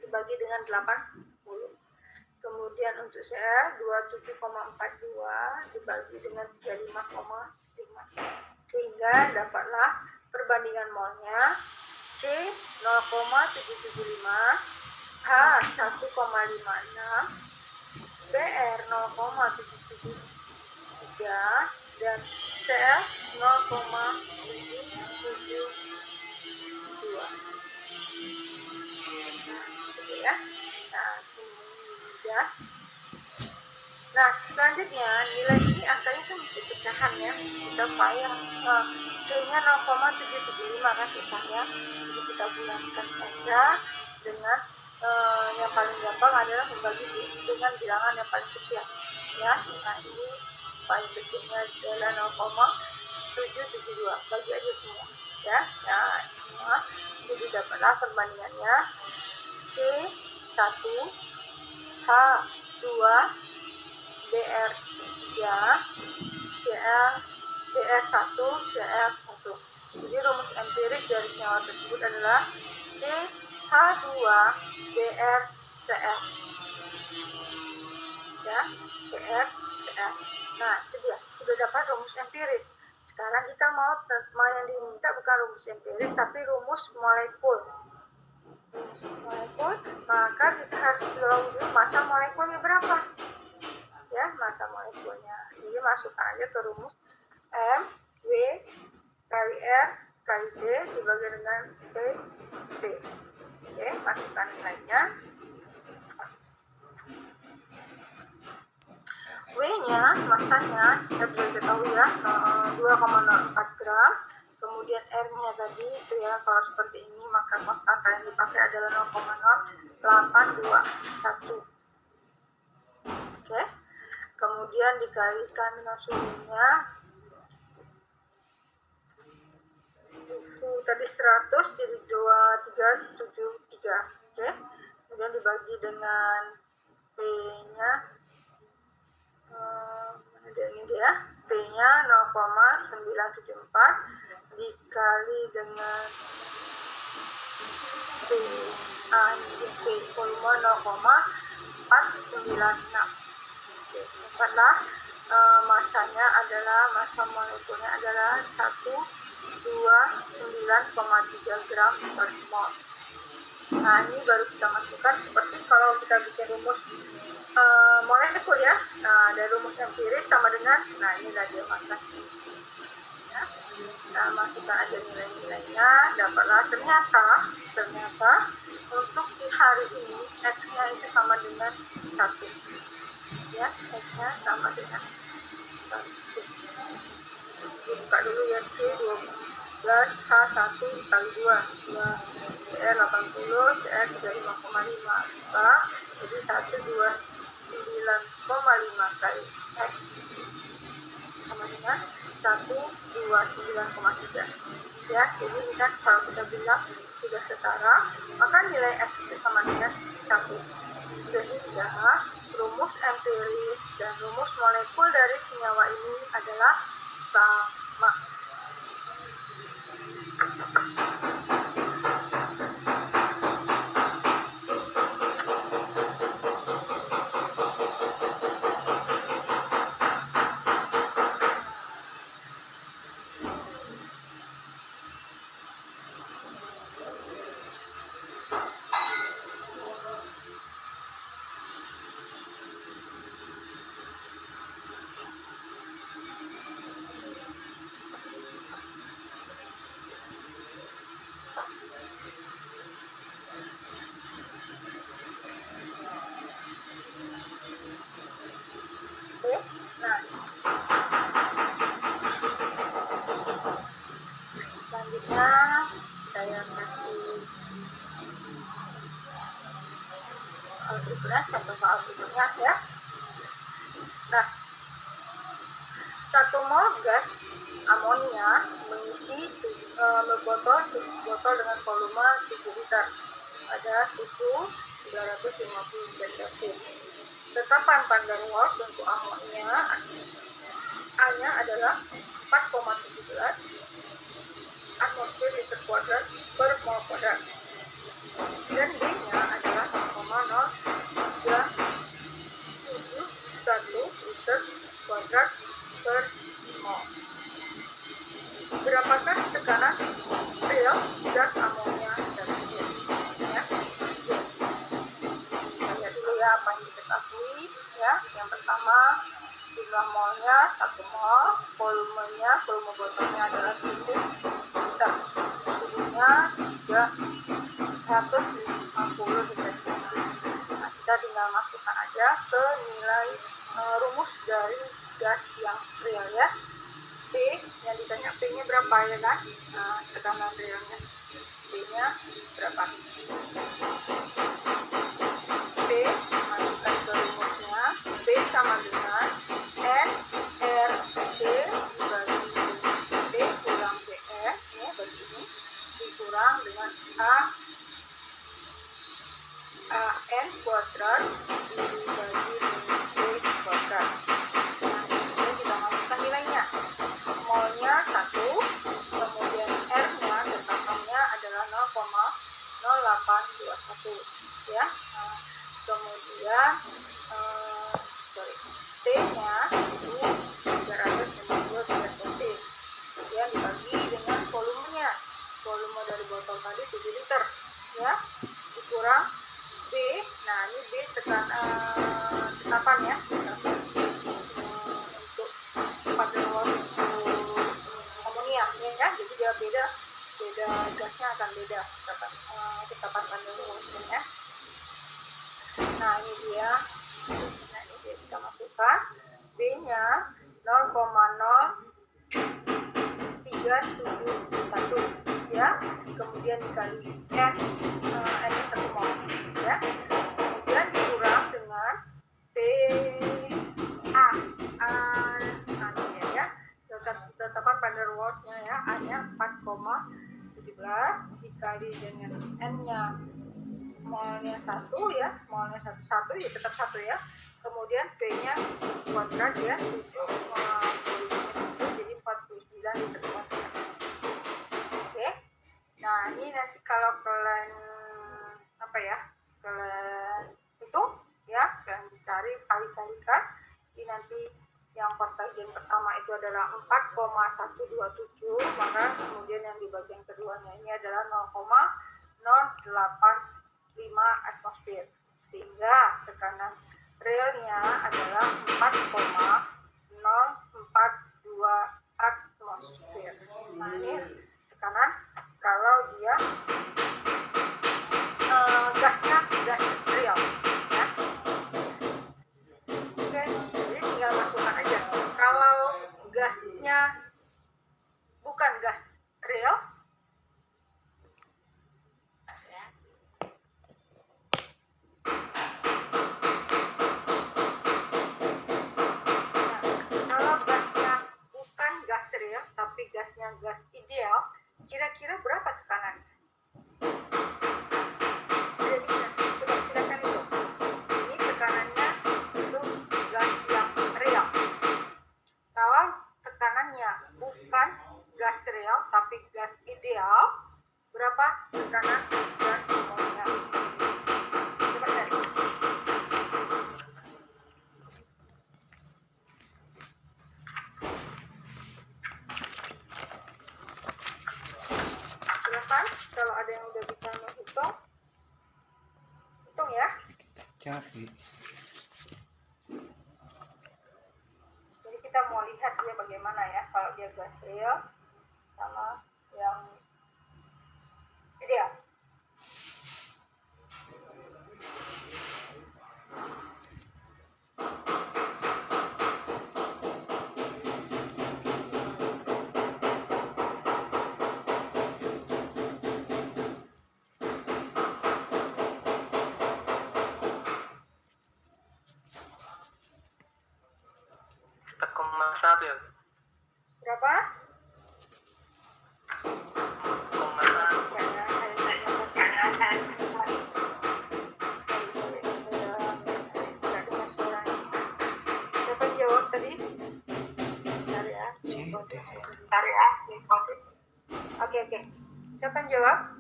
dibagi dengan 80, kemudian untuk Cl 27,42 dibagi dengan 35,5, sehingga dapatlah perbandingan molnya C 0,775, H 1,56, Br 0,773 dan Cl 0,772. Ya. Nah, selanjutnya nilai ini angkanya kan bisa pecahan ya. Kita payah C-nya 0,775 kan pecahannya. Jadi kita bulatkan saja dengan yang paling gampang adalah membagi dengan bilangan yang paling kecil ya. Nah, ini paling kecilnya adalah 0,772. Bagi aja semua ya. Nah, semua. Jadi dapatlah perbandingannya C1, H2, Br3, Br1, Cl1. Jadi rumus empiris dari senyawa tersebut adalah CH2 BrCl ya, BrCl. Ya. Nah, itu dia, sudah dapat rumus empiris. Sekarang kita mau yang diminta bukan rumus empiris, tapi rumus molekul. Rumus molekul, maka kita harus tahu dulu massa molekulnya berapa. Ya, massa molekulnya. Jadi masukkan aja ke rumus M, W, kali R, kali D, dibagi dengan P, P. Oke, masukkan nilainya. W-nya, masanya, kita bisa ketahui ya, 2,04 gram. Kemudian R-nya tadi, itu ya, kalau seperti ini, maka konstanta yang dipakai adalah 0,0821. Oke. Kemudian dikalikan dengan suhunya. Suhu tadi 100 jadi 2373. Oke. Kemudian dibagi dengan P-nya. Ini dia, P-nya 0,974 dikali dengan P, P volume 0,496. Oke, dapatlah masanya adalah, massa molekulnya adalah 129,3 gram per mol. Nah, ini baru kita masukkan seperti kalau kita bikin rumus molekul ya. Nah, ada rumus empiris sama dengan, nah ini dia masanya. Ya. Nah, masukkan aja nilai-nilainya, dapatlah ternyata untuk di hari ini X-nya itu sama dengan 1. Ya, X-nya sama dengan 1. Buka dulu ya, C12H1 kali 2 CR 80, CR 35,5. Jadi 129,5 kali X sama dengan 129,3. Ya, jadi ini kan kalau kita bilang sudah setara, maka nilai X itu sama dengan 1. Sehingga rumus empiris dan rumus molekul dari senyawa ini adalah sama. Selanjutnya saya kasih berikutnya, contoh soal berikutnya ya. Nah, 1 mol gas amonia mengisi botol dengan volume 7 liter pada suhu 350 derajat. Tetapan Van der Waals untuk amonia A-nya adalah 4,17 atmosfer liter kuadrat per mol kuadrat, dan B-nya adalah 0,0371 liter kuadrat per mol. Berapakah tekanan real gas amonia dan ya? Kita lihat dulu ya apa yang diketahui ya. Yang pertama, jumlah molnya 1 mol, volume botolnya adalah 7 liter, suhunya 350 derajat. Nah, kita tinggal masukkan aja ke nilai rumus dari gas yang real ya. P, yang ditanya P-nya berapa ya kan? Nah, tekanan realnya P-nya berapa? P, masukkan ke rumusnya. P sama dengan N R T dibagi P kurang PR ya, begini, dikurang dengan N kuadrat dibagi dengan P kuadrat. Nah, ini kita masukkan nilainya. Molnya 1, kemudian R-nya, tekatannya adalah 0,0821. beda ketetapan Van der Waals ya. Nah ini dia, kita masukkan B-nya 0,0371 ya, kemudian dikali N-nya 1 mol ya, kemudian dikurang dengan PA nah ini ya, ketetapan Van der Waals-nya ya, A-nya 4,17 dikali dengan N-nya molnya 1 ya, molnya 1 ya, tetap 1 ya, kemudian V-nya kuadrat ya, 7 jadi 49 liter kuadrat. Oke, nah ini nanti kalau kalian kalian hitung ya, kalian cari kali-kalikan, ini nanti yang bagian pertama itu adalah 4,127, maka kemudian yang di bagian keduanya ini adalah 0,085 atmosfer, sehingga tekanan realnya adalah 4,042 atmosfer. Nah ini tekanan kalau dia gasnya gas real ya. Oke, jadi tinggal masukkan aja. Kalau gasnya bukan gas real real tapi gasnya gas ideal, kira-kira berapa tekanannya? Sudah bisa, coba silakan itu. Ini tekanannya untuk gas yang real. Kalau tekanannya bukan gas real tapi gas ideal, berapa tekanan gas molnya? Coba cari. Kalau ada yang udah bisa menghitung, hitung ya. Cari. Jadi kita mau lihat dia bagaimana ya kalau dia gas real sama yang ideal. Satu ya. Berapa? Siapa yang jawab tadi? Bentar ya. Oke. Siapa yang jawab?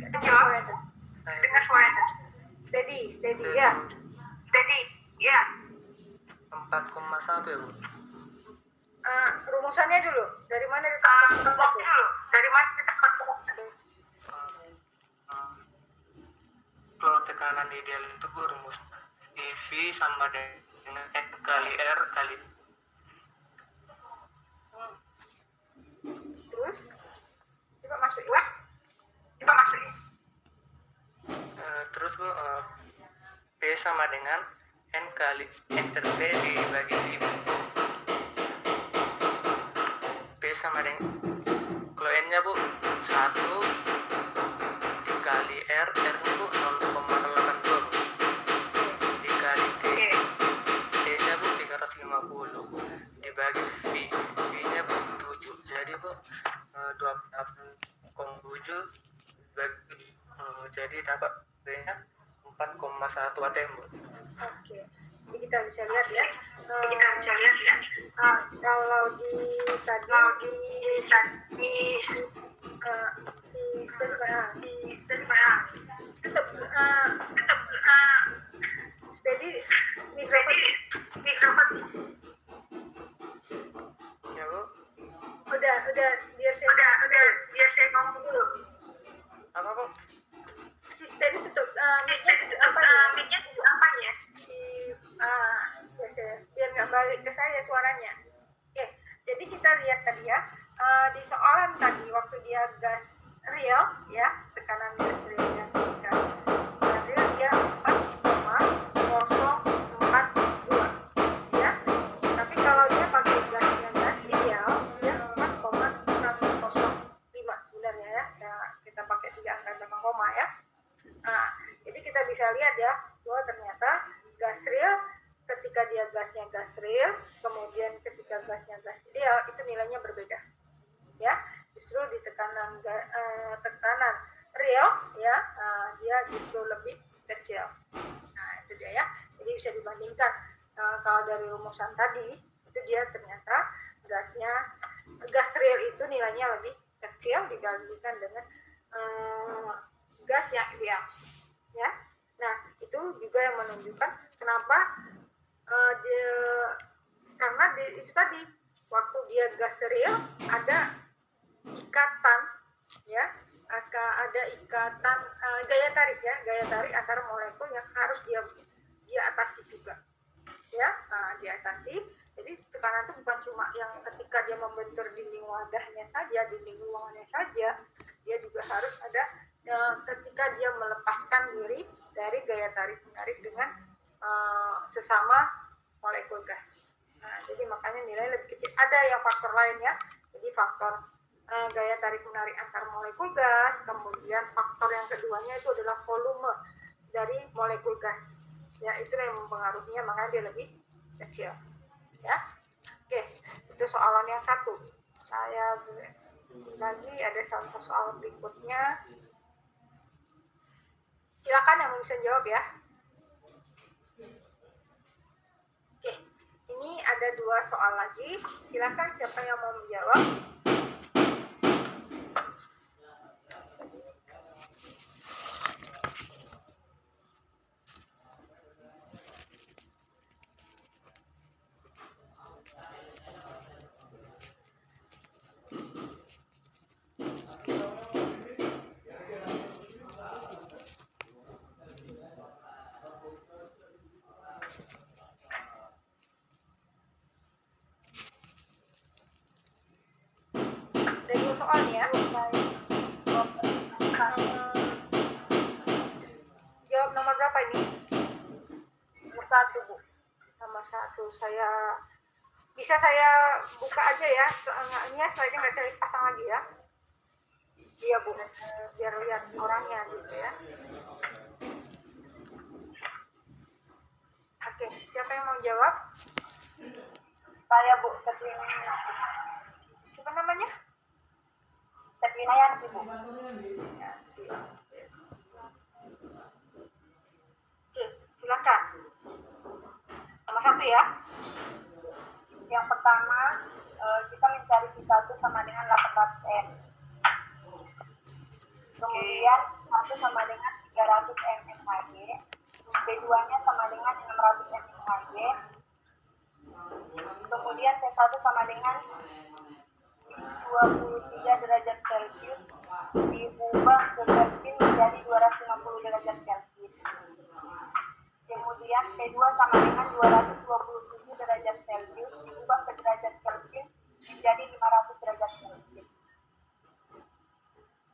Dengar suaranya. Steady ya. Steady ya. 4,1 ya, Bu. Rumusannya dulu. Dari mana ditangkap? Kalau tekanan ideal itu, Bu, rumus EV sama dengan N kali R kali. Terus? Coba masuk. Terus, Bu, P sama dengan N kali P dibagi 5. P sama dengan, kalau N-nya, Bu, 1 dikali R-nya, Bu, 0,82, Bu. Dikali T-nya, Bu, 350 dibagi V-nya, Bu, 7. Jadi, Bu, 28,7 dibagi, jadi dapat V-nya 4,1 atm, Bu. Oke. Jadi kita bisa lihat ya. Kalau di tadi tetap steady mikrofon. Ya, Bu. Udah biar saya ngomong dulu. Apa, Bu? Si steady tutup mic-nya apa ya? Biar nggak balik ke saya suaranya. Oke, jadi kita lihat tadi ya, di soalan tadi waktu dia gas real ya, tekanan gas realnya ketika real dia 4,042 ya. Tapi kalau dia pakai gasnya gas ideal dia 4,105 sebenarnya ya. Nah, kita pakai 3 angka belakang koma ya. Nah, jadi kita bisa lihat ya bahwa ternyata gas real ketika dia gasnya gas real, kemudian ketika gasnya gas ideal itu nilainya berbeda ya. Justru di tekanan real ya, dia justru lebih kecil. Nah, itu dia ya. Jadi bisa dibandingkan kalau dari rumusan tadi itu dia ternyata gas real itu nilainya lebih kecil dibandingkan dengan gas yang ideal ya. Nah, itu juga yang menunjukkan kenapa karena itu tadi waktu dia gas real ada ikatan ya, ada ikatan gaya tarik antara molekul yang harus dia atasi juga ya. Diatasi. Jadi tekanan itu bukan cuma yang ketika dia membentur dinding wadahnya saja, dinding ruangannya saja, dia juga harus ada ketika dia melepaskan diri dari gaya tarik menarik dengan sesama molekul gas. Nah, jadi makanya nilai lebih kecil. Ada yang faktor lain ya. Jadi faktor gaya tarik menarik antar molekul gas, kemudian faktor yang keduanya itu adalah volume dari molekul gas. Ya, itu yang mempengaruhinya, makanya dia lebih kecil. Ya. Oke, itu soalan yang satu. Saya lagi ada satu soal berikutnya. Silakan yang bisa jawab ya. Oke, ini ada 2 soal lagi. Silakan siapa yang mau menjawab. Ada 2 soal nih ya. Jawab nomor berapa ini? Nomor 1, Bu. Nomor 1. Bisa saya buka aja ya. Ini slide-nya nggak saya pasang lagi ya. Iya, Bu. Biar lihat orangnya gitu ya. Oke, siapa yang mau jawab? Saya, Bu, Tetlina. Siapa namanya? Tetlina yang Bu. Oke, silakan. Nomor 1 ya. Yang pertama, kita mencari Q1 sama dengan 18 M. Kemudian 1 sama dengan 300 mMHg. B2-nya sama dengan 600 mMHg. Kemudian T1 sama dengan 23 derajat Celcius diubah ke Kelvin menjadi 250 derajat Celcius. Kemudian T2 sama dengan 227 derajat Celcius diubah ke derajat Kelvin menjadi 500 derajat Celcius.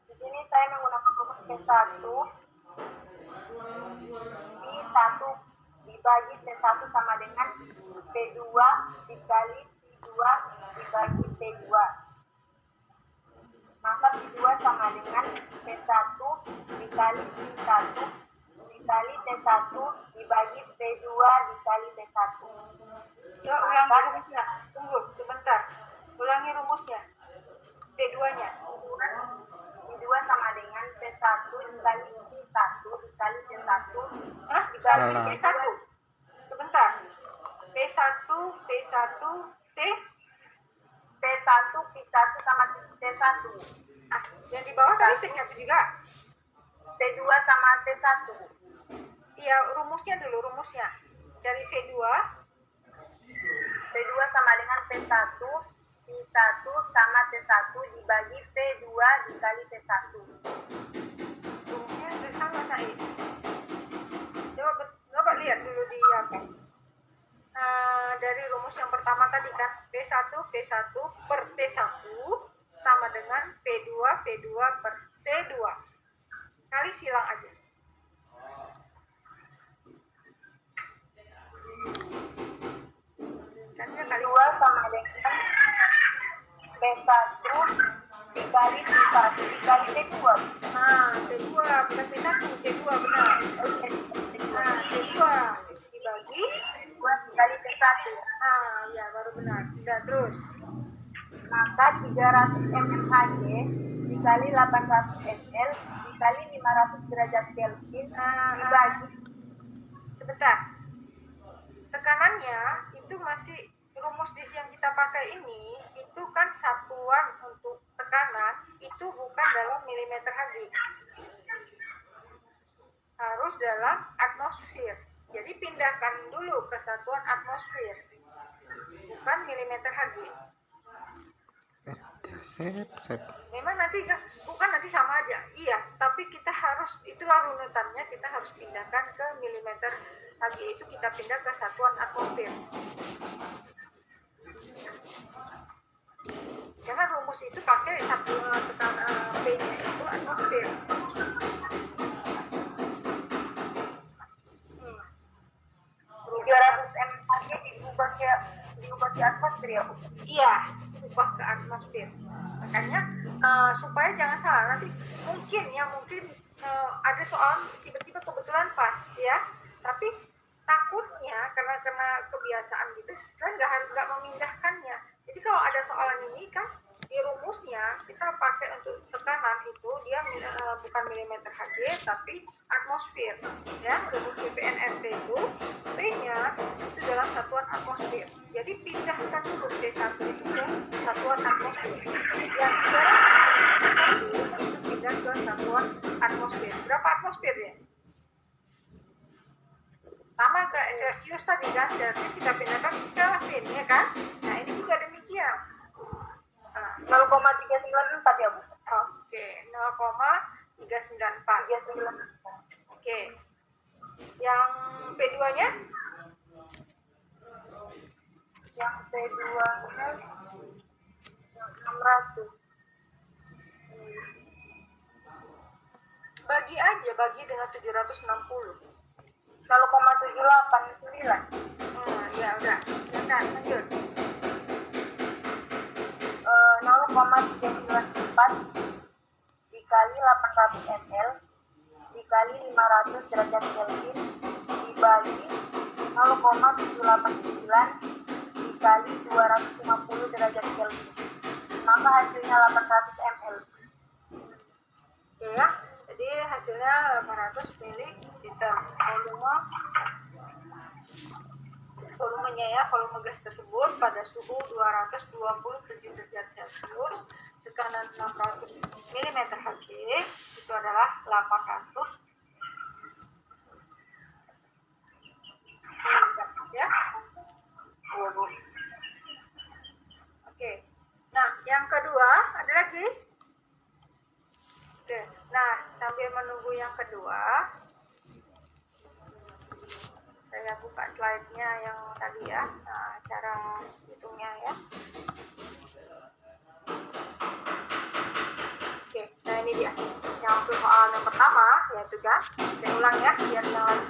Di sini saya menggunakan rumus T1 I1 dibagi T1 sama dengan P2 dikali P2 dibagi P2. Maka P2 sama dengan P1 dikali P1 dikali T1 dibagi P2 dikali T1. Coba ulangi rumusnya. Tunggu sebentar. Ulangi rumusnya. P2-nya. P2 sama dengan P1 dikali P1 dikali T1 Dikali Salah. P1. Sebentar. P1 T P1 P1 sama T1. yang di bawah tadi T1 juga. P2 sama T1. Iya, rumusnya dulu, rumusnya. Cari V2. P2 sama dengan P1 P1 sama T1 dibagi P2 dikali T1. Rumusnya udah sama tadi. Coba lihat dulu di apa. Dari rumus yang pertama tadi kan P1 V1 per T1 P2 per T2. Kali silang aja. Kan ya kali 2 sama dengan B1 dikali T1 dikali T2. Nah, T2 bukan T1, T2 benar. Nah, T2 itu dibagi. 2 dikali T1. Ah, ya baru benar. Sudah terus. Maka 300 mmHg dikali 800 ml dikali 500 derajat Kelvin dibagi. Sebentar. Tekanannya itu masih rumus dis yang kita pakai ini itu kan satuan untuk tekanan itu bukan dalam milimeter Hg. Harus dalam atmosfer. Jadi pindahkan dulu ke satuan atmosfer. Bukan milimeter Hg. Sip. Memang nanti bukan nanti sama aja. Iya, tapi kita harus itulah runutannya, kita harus pindahkan ke milimeter Hg itu kita pindah ke satuan atmosfer. Karena rumus itu pakai satuan tekanan P-nya itu atmosfer. 300 mmHg diubah ke atmosfer ya, Bu? Iya, ubah ke atmosfer. Makanya supaya jangan salah nanti mungkin ada soal tiba-tiba kebetulan pas ya, tapi takutnya karena kebiasaan gitu kan nggak memindahkannya. Jadi kalau ada soalan ini kan di rumusnya kita pakai untuk tekanan itu dia bukan milimeter Hg tapi atmosfer ya. Rumus ppnRT itu P-nya itu dalam satuan atmosfer. Jadi pindahkan dulu P1 itu ke satuan atmosfer. Yang 300 itu pindah ke satuan atmosfer. Berapa atmosfer ya? Sama ke Celsius tadi kan, Celsius kita pindahkan ke Kelvin ya kan. Nah ini juga demikian. 0,394 ya, Bu? Oke, 0,394. Oke. Yang P2-nya? Yang P2-nya 600. Bagi aja, bagi dengan 760. 0,789. Ya udah, silakan lanjut. 0,394 dikali 800 ml dikali 500 derajat Kelvin dibagi 0,789 dikali 250 derajat Kelvin. Maka hasilnya 800 ml. Oke ya, jadi hasilnya 800 ml. Volumenya ya, volume gas tersebut pada suhu 227 derajat Celcius, tekanan 600 mm Hg, itu adalah 800 ya. Oke. Nah, yang kedua ada lagi. Oke. Nah, sambil menunggu yang kedua, saya buka slide-nya yang tadi ya, nah, cara hitungnya ya. Oke, nah ini dia. Yang untuk soal yang pertama, yaitu kan, saya ulang ya, biar yang lain